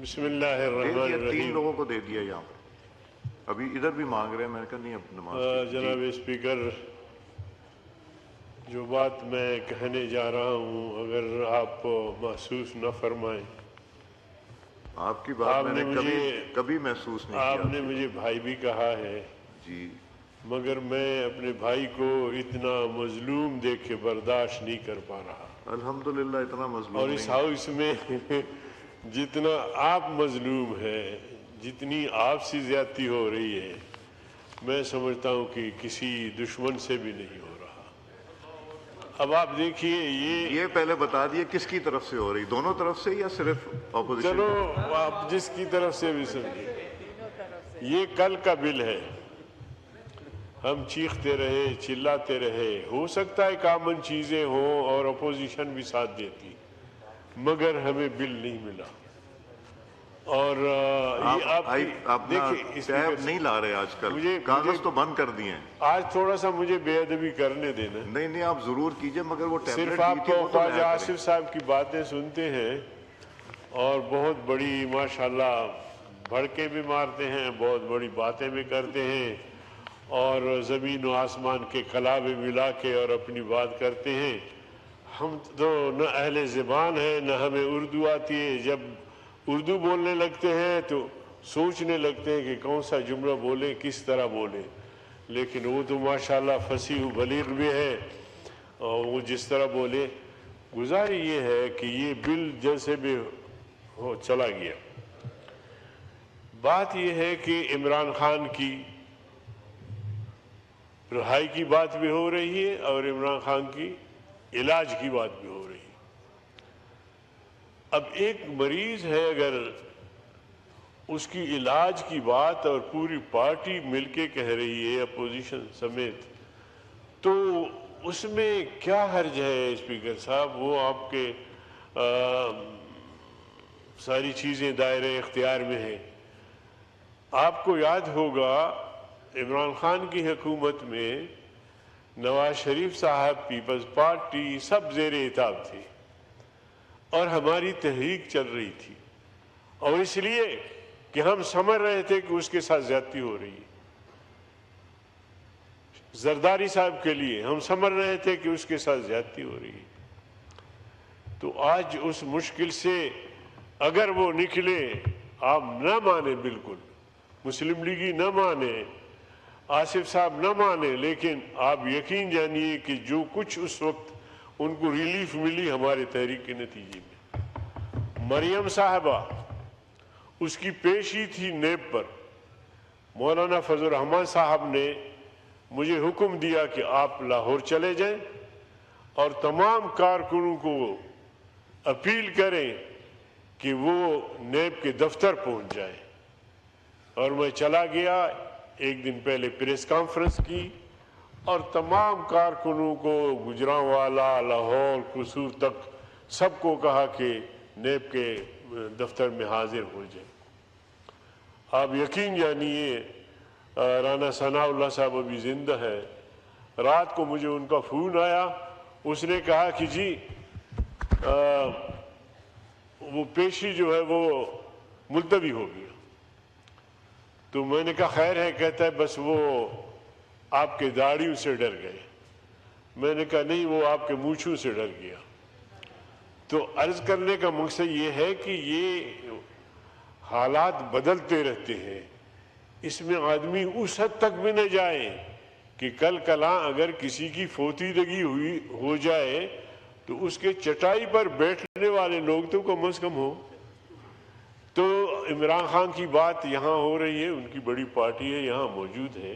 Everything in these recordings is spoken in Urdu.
بسم اللہ الرحمن تین الرحیم۔ لوگوں کو دے دیا یہاں پر، ابھی ادھر بھی مانگ رہے ہیں، میں نے کہا نہیں اب نماز جناب اسپیکر، جو بات میں کہنے جا رہا ہوں اگر آپ محسوس نہ فرمائیں، آپ کی بات میں نے کبھی محسوس نہیں کیا۔ آپ نے مجھے بھائی بھی کہا ہے جی، مگر میں اپنے بھائی کو اتنا مظلوم دیکھ کے برداشت نہیں کر پا رہا، الحمدللہ اتنا مظلوم اور نہیں اس ہے۔ ہاؤس میں جتنا آپ مظلوم ہے، جتنی آپ سے زیادتی ہو رہی ہے، میں سمجھتا ہوں کہ کسی دشمن سے بھی نہیں ہو رہا۔ اب آپ دیکھیے یہ پہلے بتا دیے کس کی طرف سے ہو رہی، دونوں طرف سے یا صرف اپوزیشن؟ چلو آپ جس کی طرف سے بھی سمجھیں، یہ کل کا بل ہے، ہم چیختے رہے چلاتے رہے، ہو سکتا ہے کامن چیزیں ہوں اور اپوزیشن بھی ساتھ دیتی، مگر ہمیں بل نہیں ملا۔ اور یہ آپ کی آپ دیکھیں ٹیب نہیں لا رہے آج کل، کاغذ تو بند کر دیے ہیں۔ آج تھوڑا سا مجھے بے ادبی کرنے دینا، نہیں آپ ضرور کیجئے، مگر وہ ٹیبلٹ صرف دی آپ تھی کو وہ تو خواجہ لایا کریں۔ آصف صاحب کی باتیں سنتے ہیں اور بہت بڑی ماشاءاللہ بھڑکے بھی مارتے ہیں، بہت بڑی باتیں بھی کرتے ہیں، اور زمین و آسمان کے خلا بھی ملا کے اور اپنی بات کرتے ہیں۔ ہم تو نہ اہل زبان ہیں، نہ ہمیں اردو آتی ہے، جب اردو بولنے لگتے ہیں تو سوچنے لگتے ہیں کہ کون سا جملہ بولیں، کس طرح بولیں، لیکن وہ تو ماشاءاللہ فصیح و بلیغ بھی ہے، اور وہ جس طرح بولے۔ گزاری یہ ہے کہ یہ بل جیسے بھی ہو چلا گیا۔ بات یہ ہے کہ عمران خان کی رہائی کی بات بھی ہو رہی ہے اور عمران خان کی علاج کی بات بھی ہو رہی ہے۔ اب ایک مریض ہے، اگر اس کی علاج کی بات اور پوری پارٹی مل کے کہہ رہی ہے اپوزیشن سمیت، تو اس میں کیا حرج ہے اسپیکر صاحب؟ وہ آپ کے ساری چیزیں دائرے اختیار میں ہیں۔ آپ کو یاد ہوگا عمران خان کی حکومت میں نواز شریف صاحب، پیپلز پارٹی سب زیر اعتاب تھے اور ہماری تحریک چل رہی تھی، اور اس لیے کہ ہم سمجھ رہے تھے کہ اس کے ساتھ زیادتی ہو رہی ہے۔ زرداری صاحب کے لیے ہم سمجھ رہے تھے کہ اس کے ساتھ زیادتی ہو رہی ہے۔ تو آج اس مشکل سے اگر وہ نکلے، آپ نہ مانیں، بالکل مسلم لیگی نہ مانیں، آصف صاحب نہ مانیں، لیکن آپ یقین جانیے کہ جو کچھ اس وقت ان کو ریلیف ملی ہمارے تحریک کے نتیجے میں، مریم صاحبہ اس کی پیشی تھی نیب پر، مولانا فضل الرحمان صاحب نے مجھے حکم دیا کہ آپ لاہور چلے جائیں اور تمام کارکنوں کو اپیل کریں کہ وہ نیب کے دفتر پہنچ جائیں، اور میں چلا گیا۔ ایک دن پہلے پریس کانفرنس کی اور تمام کارکنوں کو گجرانوالہ، لاہور، قصور تک سب کو کہا کہ نیب کے دفتر میں حاضر ہو جائیں۔ آپ یقین جانیے رانا ثناء اللہ صاحب ابھی زندہ ہے، رات کو مجھے ان کا فون آیا، اس نے کہا کہ جی وہ پیشی جو ہے وہ ملتوی ہو گیا۔ تو میں نے کہا خیر ہے؟ کہتا ہے بس وہ آپ کے داڑھیوں سے ڈر گئے۔ میں نے کہا نہیں، وہ آپ کے مونچھوں سے ڈر گیا۔ تو عرض کرنے کا مقصد یہ ہے کہ یہ حالات بدلتے رہتے ہیں، اس میں آدمی اس حد تک بھی نہ جائے کہ کل کلاں اگر کسی کی فوتیدگی ہو جائے تو اس کے چٹائی پر بیٹھنے والے لوگ تو کم از کم ہو۔ تو عمران خان کی بات یہاں ہو رہی ہے، ان کی بڑی پارٹی ہے یہاں موجود ہے۔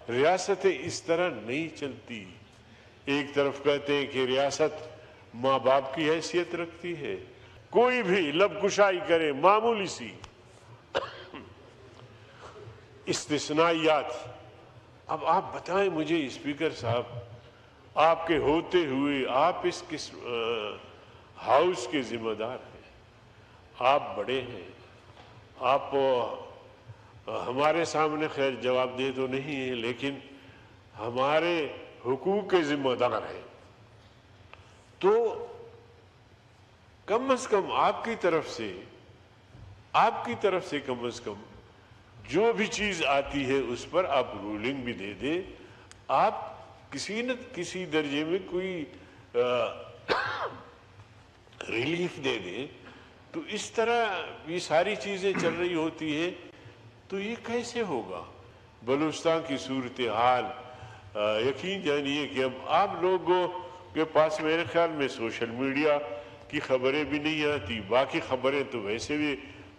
ریاستیں اس طرح نہیں چلتی۔ ایک طرف کہتے ہیں کہ ریاست ماں باپ کی حیثیت رکھتی ہے، کوئی بھی لب کشائی کرے معمولی سی استثنائیات۔ اب آپ بتائیں مجھے اسپیکر صاحب، آپ کے ہوتے ہوئے آپ اس ہاؤس کے ذمہ دار ہیں، آپ بڑے ہیں، آپ ہمارے سامنے خیر جواب دہ تو نہیں ہیں، لیکن ہمارے حقوق کے ذمہ دار ہیں، تو کم از کم آپ کی طرف سے آپ کی طرف سے کم از کم جو بھی چیز آتی ہے اس پر آپ رولنگ بھی دے دیں، آپ کسی نہ کسی درجے میں کوئی ریلیف دے دیں. تو اس طرح یہ ساری چیزیں چل رہی ہوتی ہیں تو یہ کیسے ہوگا؟ بلوچستان کی صورتحال یقین جانیے کہ اب آپ لوگوں کے پاس میرے خیال میں سوشل میڈیا کی خبریں بھی نہیں آتی، باقی خبریں تو ویسے بھی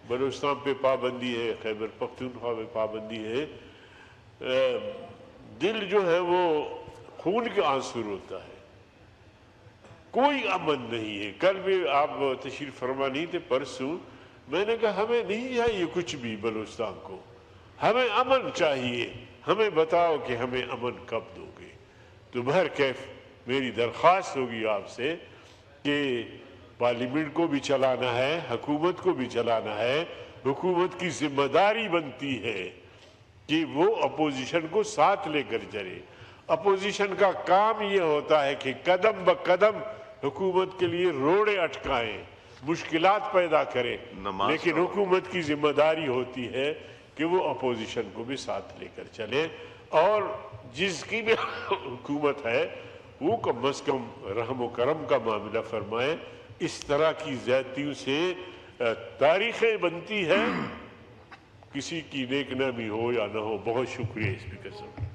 بلوچستان پہ پابندی ہے، خیبر پختونخوا پہ پابندی ہے. دل جو ہے وہ خون کے آنسر ہوتا ہے، کوئی امن نہیں ہے. کل بھی آپ تشریف فرما نہیں تھے، پرسوں میں نے کہا ہمیں نہیں چاہیے کچھ بھی بلوچستان کو، ہمیں امن چاہیے، ہمیں بتاؤ کہ ہمیں امن کب دو گے. تو بہرکیف میری درخواست ہوگی آپ سے کہ پارلیمنٹ کو بھی چلانا ہے، حکومت کو بھی چلانا ہے. حکومت کی ذمہ داری بنتی ہے کہ وہ اپوزیشن کو ساتھ لے کر چلے. اپوزیشن کا کام یہ ہوتا ہے کہ قدم بقدم حکومت کے لیے روڑے اٹکائیں، مشکلات پیدا کریں، لیکن حکومت کی ذمہ داری ہوتی ہے کہ وہ اپوزیشن کو بھی ساتھ لے کر چلے. اور جس کی بھی حکومت ہے وہ کم از کم رحم و کرم کا معاملہ فرمائے. اس طرح کی زیادتیوں سے تاریخیں بنتی ہے، کسی کی نیک نامی ہو یا نہ ہو. بہت شکریہ اسپیکر صاحب.